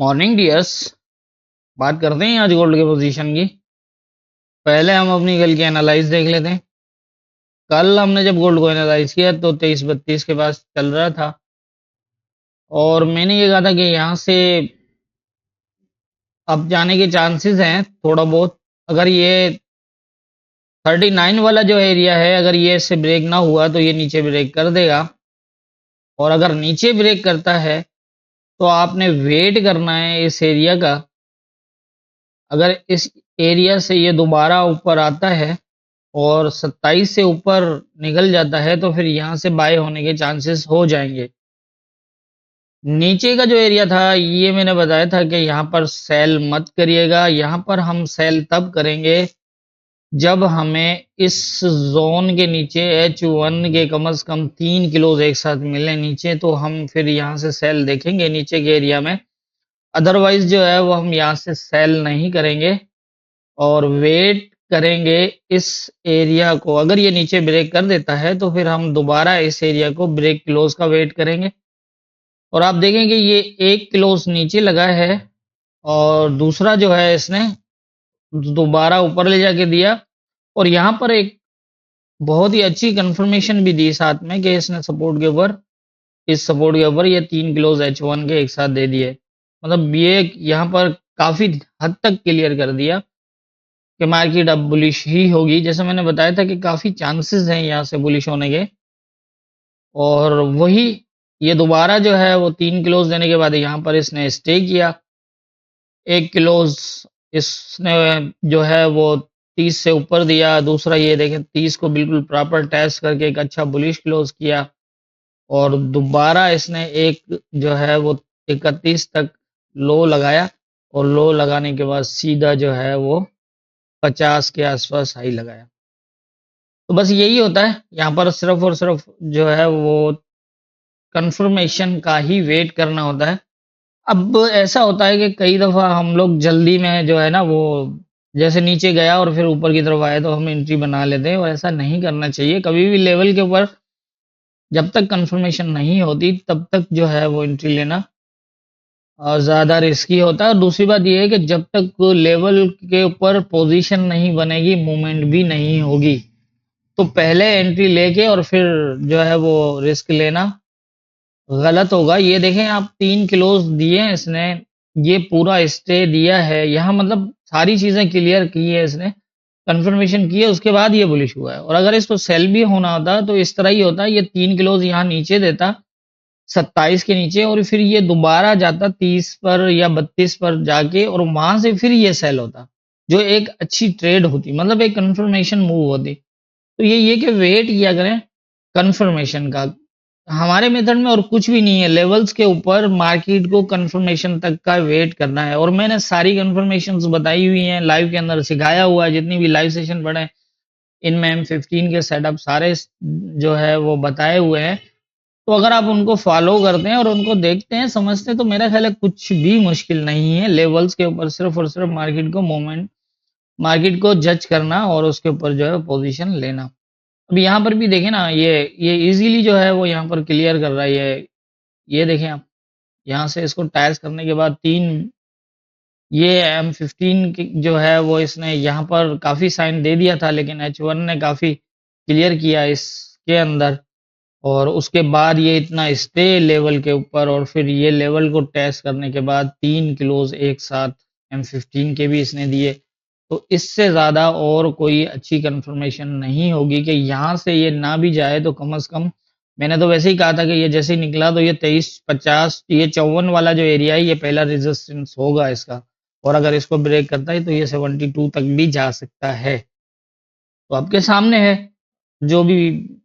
Morning dears. बात करते हैं आज गोल्ड के पोजीशन की। पहले हम अपनी कल की एनालाइज देख लेते हैं। कल हमने जब गोल्ड को एनालाइज किया तो 23-32 के पास चल रहा था और मैंने ये कहा था कि यहाँ से अब जाने के चांसेस हैं थोड़ा बहुत। अगर ये 39 वाला जो एरिया है, अगर ये इससे ब्रेक ना हुआ तो ये नीचे ब्रेक कर देगा। और अगर नीचे ब्रेक करता है तो आपने वेट करना है इस एरिया का। अगर इस एरिया से ये दोबारा ऊपर आता है और 27 से ऊपर निकल जाता है तो फिर यहाँ से बाय होने के चांसेस हो जाएंगे। नीचे का जो एरिया था ये मैंने बताया था कि यहाँ पर सेल मत करिएगा। यहाँ पर हम सेल तब करेंगे जब हमें इस जोन के नीचे H1 के कम से कम 3 किलोज एक साथ मिले नीचे, तो हम फिर यहाँ से सेल देखेंगे नीचे के एरिया में। अदरवाइज जो है वो हम यहाँ से सेल नहीं करेंगे और वेट करेंगे इस एरिया को। अगर ये नीचे ब्रेक कर देता है तो फिर हम दोबारा इस एरिया को ब्रेक क्लोज का वेट करेंगे। और आप देखेंगे ये एक क्लोज नीचे लगा है और दूसरा जो है इसने दोबारा ऊपर ले जाके दिया। और यहाँ पर एक बहुत ही अच्छी कंफर्मेशन भी दी साथ में कि इसने सपोर्ट के ऊपर, इस सपोर्ट के ऊपर ये 3 किलोज H1 के एक साथ दे दिए। मतलब ये यहाँ पर काफी हद तक क्लियर कर दिया कि मार्केट अब बुलिश ही होगी। जैसे मैंने बताया था कि काफी चांसेस हैं यहाँ से बुलिश होने के। और वही ये दोबारा जो है वो 3 किलोज देने के बाद यहाँ पर इसने स्टे किया। 1 किलोज इसने जो है वो 30 से ऊपर दिया। दूसरा ये देखें 30 को बिल्कुल प्रॉपर टेस्ट करके एक अच्छा बुलिश क्लोज किया। और दोबारा इसने एक जो है वो 31 तक लो लगाया और लो लगाने के बाद सीधा जो है वो 50 के आसपास हाई लगाया। तो बस यही होता है यहाँ पर, सिर्फ और सिर्फ जो है वो कंफर्मेशन का ही वेट करना होता है। अब ऐसा होता है कि कई दफ़ा हम लोग जल्दी में जो है ना वो जैसे नीचे गया और फिर ऊपर की तरफ आया तो हम एंट्री बना लेते हैं, और ऐसा नहीं करना चाहिए कभी भी। लेवल के ऊपर जब तक कंफर्मेशन नहीं होती तब तक जो है वो एंट्री लेना ज़्यादा रिस्की होता है। और दूसरी बात ये है कि जब तक लेवल के ऊपर पोजीशन नहीं बनेगी, मूवमेंट भी नहीं होगी, तो पहले एंट्री लेके और फिर जो है वो रिस्क लेना गलत होगा। ये देखें आप 3 किलोज दिए हैं इसने, ये पूरा स्टे दिया है यहाँ, मतलब सारी चीजें क्लियर की है इसने, कंफर्मेशन की है, उसके बाद ये बुलिश हुआ है। और अगर इसको सेल भी होना होता तो इस तरह ही होता, ये 3 किलोज यहाँ नीचे देता 27 के नीचे, और फिर ये दोबारा जाता 30 पर या 32 पर जाके और वहां से फिर ये सेल होता, जो एक अच्छी ट्रेड होती, मतलब एक कंफर्मेशन मूव होती। तो ये कि वेट किया करें कंफर्मेशन का। हमारे मेथड में और कुछ भी नहीं है, लेवल्स के ऊपर मार्केट को कंफर्मेशन तक का वेट करना है। और मैंने सारी कंफर्मेशंस बताई हुई हैं, लाइव के अंदर सिखाया हुआ है, जितनी भी लाइव सेशन पढ़े इनमें M15 के सेटअप सारे जो है वो बताए हुए हैं। तो अगर आप उनको फॉलो करते हैं और उनको देखते हैं, समझते हैं, तो मेरा ख्याल है कुछ भी मुश्किल नहीं है लेवल्स के ऊपर सिर्फ और सिर्फ मार्केट को मूवमेंट, मार्केट को जज करना और उसके ऊपर जो है पोजीशन लेना। अब यहाँ पर भी देखें ना, ये इजीली जो है वो यहाँ पर क्लियर कर रहा है। ये देखें आप, यहाँ से इसको टायर्स करने के बाद ये M15 की जो है वो इसने यहाँ पर काफी साइन दे दिया था, लेकिन H1 ने काफी क्लियर किया इसके अंदर। और उसके बाद ये इतना स्टे लेवल के ऊपर और फिर ये लेवल को टेस्ट करने के बाद 3 किलोज एक साथ M15 के भी इसने दिए। तो इससे ज़्यादा और कोई अच्छी कंफर्मेशन नहीं होगी कि यहाँ से ये ना भी जाए तो कम से कम, मैंने तो वैसे ही कहा था कि ये जैसे ही निकला तो ये 23-50, ये 54 वाला जो एरिया है ये पहला रेजिस्टेंस होगा इसका। और अगर इसको ब्रेक करता है तो ये 72 तक भी जा सकता है। तो आपके सामने है जो भी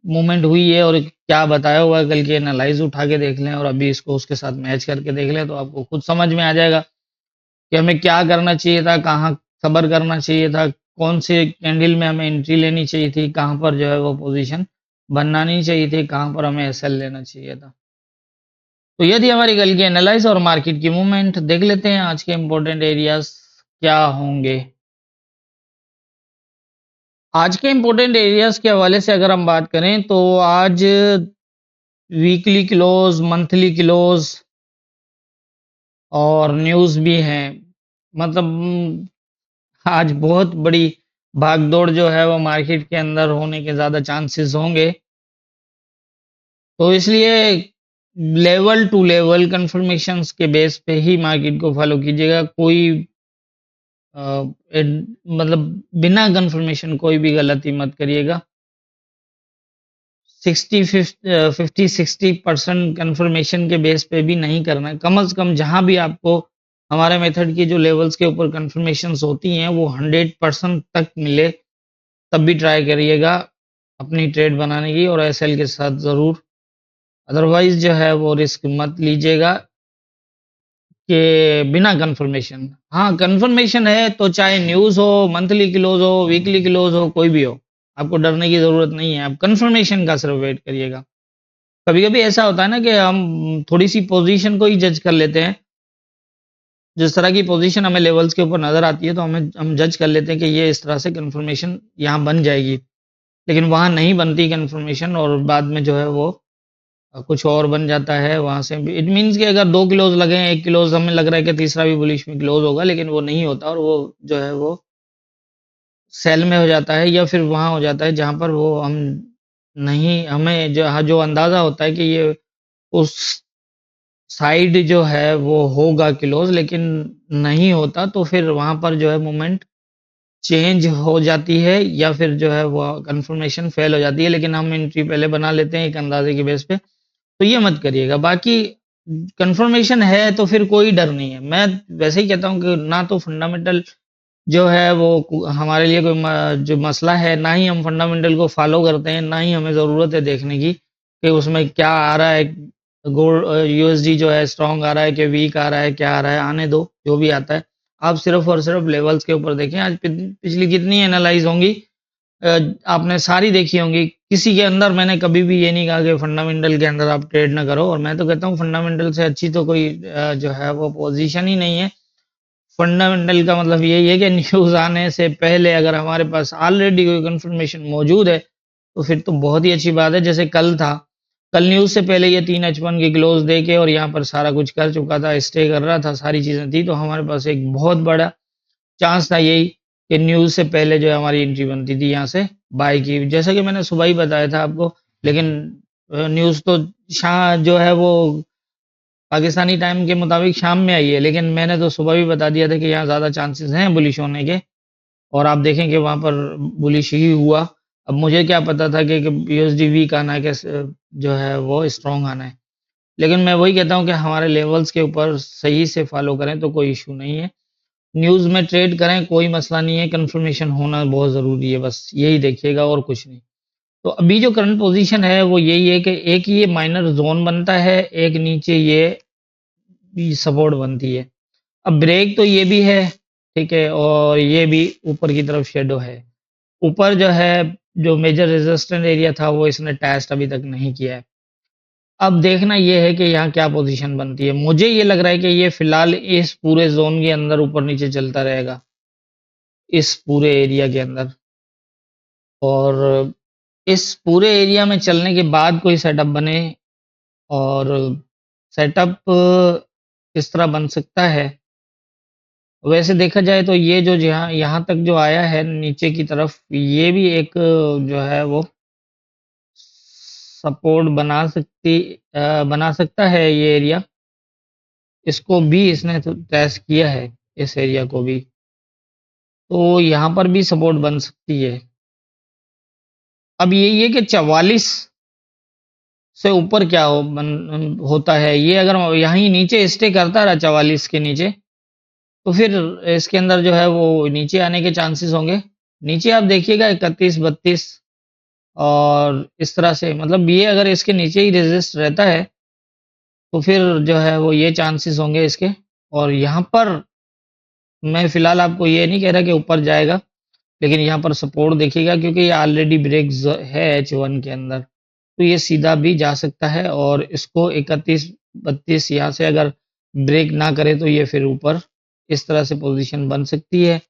मूवमेंट हुई है और क्या बताया हुआ है, कल की एनालाइज उठा के देख लें और अभी इसको उसके साथ मैच करके देख लें, तो आपको खुद समझ में आ जाएगा कि हमें क्या करना चाहिए था, कहाँ सब्र करना चाहिए था, कौन से कैंडल में हमें एंट्री लेनी चाहिए थी, कहाँ पर जो है वो पोजीशन बनानी चाहिए थी, कहाँ पर हमें एसएल लेना चाहिए था। तो ये थी हमारी कल की एनालाइज और मार्केट की मूवमेंट। देख लेते हैं आज के इंपॉर्टेंट एरियाज क्या होंगे। आज के इंपॉर्टेंट एरियाज के हवाले से अगर हम बात करें तो आज वीकली क्लोज, मंथली क्लोज और न्यूज़ भी हैं। मतलब आज बहुत बड़ी भागदौड़ जो है वो मार्केट के अंदर होने के ज़्यादा चांसेस होंगे। तो इसलिए लेवल टू लेवल कंफर्मेशंस के बेस पे ही मार्केट को फॉलो कीजिएगा। कोई अ, मतलब बिना कंफर्मेशन कोई भी गलती मत करिएगा। 50-60% कंफर्मेशन के बेस पे भी नहीं करना है। कम से कम जहां भी आपको हमारे मेथड की जो लेवल्स के ऊपर कंफर्मेशंस होती हैं वो 100% तक मिले, तब भी ट्राई करिएगा अपनी ट्रेड बनाने की, और एसएल के साथ ज़रूर। अदरवाइज जो है वो रिस्क मत लीजिएगा कि बिना कंफर्मेशन। हाँ, कंफर्मेशन है तो चाहे न्यूज़ हो, मंथली क्लोज हो, वीकली क्लोज हो, कोई भी हो, आपको डरने की ज़रूरत नहीं है। आप कंफर्मेशन का सिर्फ वेट करिएगा। कभी-कभी ऐसा होता है ना कि हम थोड़ी-सी पोज़ीशन को ही जज कर लेते हैं। जिस तरह की पोज़ीशन हमें लेवल्स के ऊपर नज़र आती है, तो हम जज कर लेते हैं कि ये इस तरह से कंफर्मेशन यहाँ बन जाएगी। लेकिन वहाँ नहीं बनती कंफर्मेशन, और बाद में जो है वो कुछ और बन जाता है वहाँ से भी। इट मीन्स कि अगर 2 क्लोज़ लगे हैं, 1 क्लोज़ हमें लग रहा है कि तीसरा भी बुलिश में क्लोज़ होगा, लेकिन वो नहीं होता, और वो जो है वो सेल में हो जाता है, या फिर वहाँ हो जाता है जहाँ पर वो हम नहीं, हमें जो अंदाज़ा होता है कि ये उस साइड जो है वो होगा क्लोज, लेकिन नहीं होता, तो फिर वहाँ पर जो है मूवमेंट चेंज हो जाती है, या फिर जो है वो कंफर्मेशन फेल हो जाती है। लेकिन हम एंट्री पहले बना लेते हैं एक अंदाजे के बेस पे, तो ये मत करिएगा। बाकी कंफर्मेशन है तो फिर कोई डर नहीं है। मैं वैसे ही कहता हूँ कि ना तो फंडामेंटल जो है वो हमारे लिए कोई जो मसला है, ना ही हम फंडामेंटल को फॉलो करते हैं, ना ही हमें ज़रूरत है देखने की कि उसमें क्या आ रहा है। गोल्ड यूएसडी जो है स्ट्रांग आ रहा है कि वीक आ रहा है, क्या आ रहा है, आने दो जो भी आता है। आप सिर्फ और सिर्फ लेवल्स के ऊपर देखें। आज पिछली कितनी एनालाइज होंगी, आपने सारी देखी होंगी। किसी के अंदर मैंने कभी भी ये नहीं कहा कि फंडामेंटल के अंदर आप ट्रेड ना करो, और मैं तो कहता हूँ फंडामेंटल से अच्छी तो कोई जो है वो पोजीशन ही नहीं है। फंडामेंटल का मतलब यही है कि न्यूज़ आने से पहले अगर हमारे पास ऑलरेडी कोई कंफर्मेशन मौजूद है, तो फिर तो बहुत ही अच्छी बात है। जैसे कल था, कल न्यूज़ से पहले ये 3H1 की क्लोज दे के और यहाँ पर सारा कुछ कर चुका था, स्टे कर रहा था, सारी चीज़ें थी, तो हमारे पास एक बहुत बड़ा चांस था यही कि न्यूज़ से पहले जो है हमारी एंट्री बनती थी यहाँ से बाय की, जैसा कि मैंने सुबह ही बताया था आपको। लेकिन न्यूज़ तो शाह जो है वो पाकिस्तानी टाइम के मुताबिक शाम में आई है, लेकिन मैंने तो सुबह भी बता दिया था कि यहाँ ज़्यादा चांसेस हैं बुलिश होने के, और आप देखें कि वहाँ पर बुलिश ही हुआ। अब मुझे क्या पता था कि यूएसडी वीक आना है, कि जो है वो स्ट्रॉन्ग आना है। लेकिन मैं वही कहता हूँ कि हमारे लेवल्स के ऊपर सही से फॉलो करें तो कोई इशू नहीं है। न्यूज़ में ट्रेड करें, कोई मसला नहीं है, कंफर्मेशन होना बहुत ज़रूरी है, बस यही देखिएगा और कुछ नहीं। तो अभी जो करंट पोजीशन है वो यही है कि एक ये माइनर जोन बनता है, एक नीचे ये सपोर्ट बनती है। अब ब्रेक तो ये भी है, ठीक है, और ये भी ऊपर की तरफ शेडो है। ऊपर जो है जो मेजर रेजिस्टेंस एरिया था वो इसने टेस्ट अभी तक नहीं किया है। अब देखना ये है कि यहाँ क्या पोजीशन बनती है। मुझे ये लग रहा है कि ये फिलहाल इस पूरे जोन के अंदर ऊपर नीचे चलता रहेगा, इस पूरे एरिया के अंदर। और इस पूरे एरिया में चलने के बाद कोई सेटअप बने, और सेटअप इस तरह बन सकता है। वैसे देखा जाए तो ये जो यहाँ यहाँ तक जो आया है नीचे की तरफ, ये भी एक जो है वो सपोर्ट बना सकता है ये एरिया। इसको भी इसने तो टेस्ट किया है, इस एरिया को भी, तो यहाँ पर भी सपोर्ट बन सकती है। अब यही है कि 44 से ऊपर क्या होता है। ये अगर यहीं नीचे स्टे करता रहा 44 के नीचे, तो फिर इसके अंदर जो है वो नीचे आने के चांसेस होंगे। नीचे आप देखिएगा 31-32, और इस तरह से, मतलब ये अगर इसके नीचे ही रेजिस्ट रहता है तो फिर जो है वो ये चांसेस होंगे इसके। और यहाँ पर मैं फिलहाल आपको ये नहीं कह रहा कि ऊपर जाएगा, लेकिन यहाँ पर सपोर्ट देखिएगा, क्योंकि ये ऑलरेडी ब्रेक है H1 के अंदर, तो ये सीधा भी जा सकता है। और इसको 31-32 यहाँ से अगर ब्रेक ना करे तो ये फिर ऊपर इस तरह से पोजीशन बन सकती है।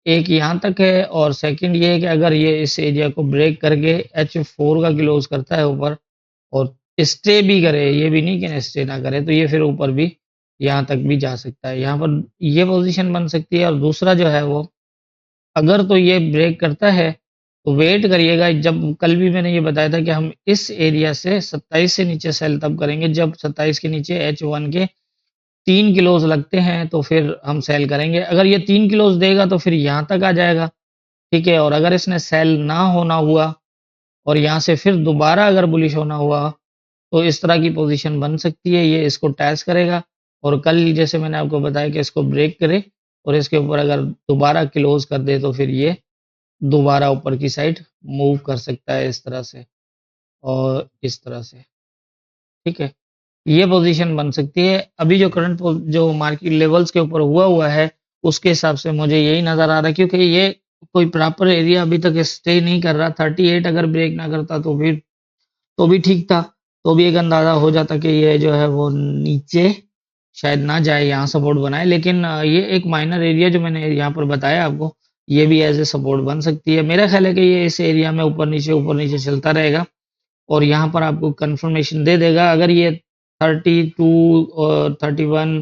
एक यहाँ तक है, और सेकंड ये है कि अगर ये इस एरिया को ब्रेक करके H4 का क्लोज करता है ऊपर, और स्टे भी करे, ये भी नहीं कि स्टे ना करे, तो ये फिर ऊपर भी यहाँ तक भी जा सकता है। यहाँ पर ये पोजीशन बन सकती है। और दूसरा जो है वो, अगर तो ये ब्रेक करता है तो वेट करिएगा। जब कल भी मैंने ये बताया था कि हम इस एरिया से 27 से नीचे सेल तब करेंगे जब 27 के नीचे H1 के 3 किलोज लगते हैं, तो फिर हम सेल करेंगे। अगर ये 3 किलोज देगा तो फिर यहाँ तक आ जाएगा, ठीक है। और अगर इसने सेल ना होना हुआ और यहाँ से फिर दोबारा अगर बुलिश होना हुआ, तो इस तरह की पोजीशन बन सकती है। ये इसको टेस्ट करेगा और कल जैसे मैंने आपको बताया कि इसको ब्रेक करे और इसके ऊपर अगर दोबारा क्लोज कर दे तो फिर ये दोबारा ऊपर की साइड मूव कर सकता है इस तरह से और इस तरह से, ठीक है। ये पोजीशन बन सकती है। अभी जो करंट जो मार्केट लेवल्स के ऊपर हुआ है उसके हिसाब से मुझे यही नज़र आ रहा है, क्योंकि ये कोई प्रॉपर एरिया अभी तक स्टे नहीं कर रहा। 38 अगर ब्रेक ना करता तो फिर तो भी ठीक था, तो भी एक अंदाज़ा हो जाता कि ये जो है वो नीचे शायद ना जाए, यहाँ सपोर्ट बनाए। लेकिन ये एक माइनर एरिया जो मैंने यहाँ पर बताया आपको, ये भी एज ए सपोर्ट बन सकती है। मेरा ख्याल है कि ये इस एरिया में ऊपर नीचे चलता रहेगा और यहाँ पर आपको कंफर्मेशन दे देगा। अगर ये 32 और 31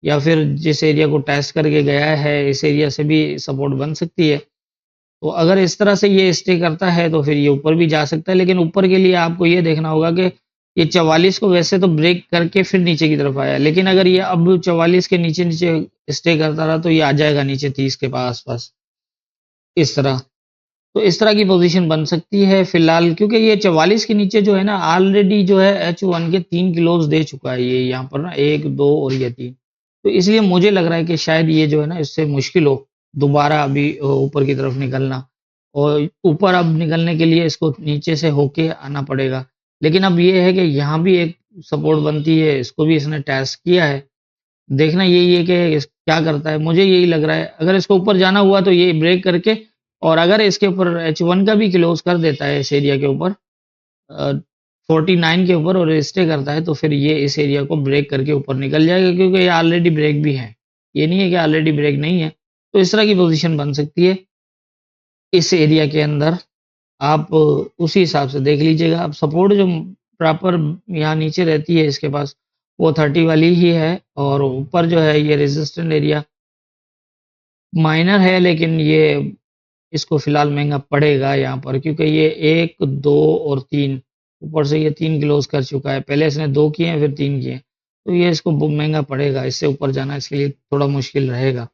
या फिर जिस एरिया को टेस्ट करके गया है इस एरिया से भी सपोर्ट बन सकती है। तो अगर इस तरह से ये स्टे करता है तो फिर ये ऊपर भी जा सकता है। लेकिन ऊपर के लिए आपको ये देखना होगा कि ये 44 को वैसे तो ब्रेक करके फिर नीचे की तरफ आया, लेकिन अगर ये अब 44 के नीचे नीचे स्टे करता रहा तो ये आ जाएगा नीचे 30 के पास पास इस तरह। तो इस तरह की पोजीशन बन सकती है फिलहाल, क्योंकि ये 44 के नीचे जो है ना ऑलरेडी जो है H1 के 3 किलोज दे चुका है ये यहाँ पर ना, 1 2 और ये 3। तो इसलिए मुझे लग रहा है कि शायद ये जो है ना इससे मुश्किल हो दोबारा अभी ऊपर की तरफ निकलना। और ऊपर अब निकलने के लिए इसको नीचे से होके आना पड़ेगा। लेकिन अब ये है कि यहाँ भी एक सपोर्ट बनती है, इसको भी इसने टेस्ट किया है। देखना यही है कि क्या करता है। मुझे यही लग रहा है अगर इसको ऊपर जाना हुआ तो ये ब्रेक करके, और अगर इसके ऊपर H1 का भी क्लोज कर देता है इस एरिया के ऊपर 49 के ऊपर और स्टे करता है, तो फिर ये इस एरिया को ब्रेक करके ऊपर निकल जाएगा, क्योंकि ये ऑलरेडी ब्रेक भी है। ये नहीं है कि ऑलरेडी ब्रेक नहीं है। तो इस तरह की पोजीशन बन सकती है इस एरिया के अंदर। आप उसी हिसाब से देख लीजिएगा। अब सपोर्ट जो प्रॉपर यहाँ नीचे रहती है इसके पास वो 30 वाली ही है, और ऊपर जो है ये रेजिस्टेंट एरिया माइनर है, लेकिन ये इसको फिलहाल महंगा पड़ेगा यहाँ पर, क्योंकि ये 1 2 और 3 ऊपर से ये 3 क्लोज कर चुका है। पहले इसने 2 किए हैं फिर 3 किए, तो ये इसको महंगा पड़ेगा। इससे ऊपर जाना इसके लिए थोड़ा मुश्किल रहेगा।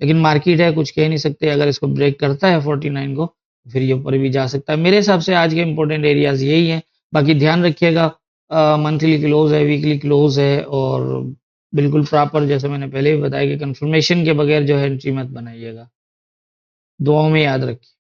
लेकिन मार्केट है, कुछ कह नहीं सकते। अगर इसको ब्रेक करता है 49 को फिर ये ऊपर भी जा सकता है। मेरे हिसाब से आज के इंपॉर्टेंट एरियाज यही हैं। बाकी ध्यान रखिएगा, मंथली क्लोज है, वीकली क्लोज है, और बिल्कुल प्रॉपर जैसे मैंने पहले भी बताया कि कंफर्मेशन के बगैर जो है एंट्री मत बनाइएगा। दुआओं में याद रखिए।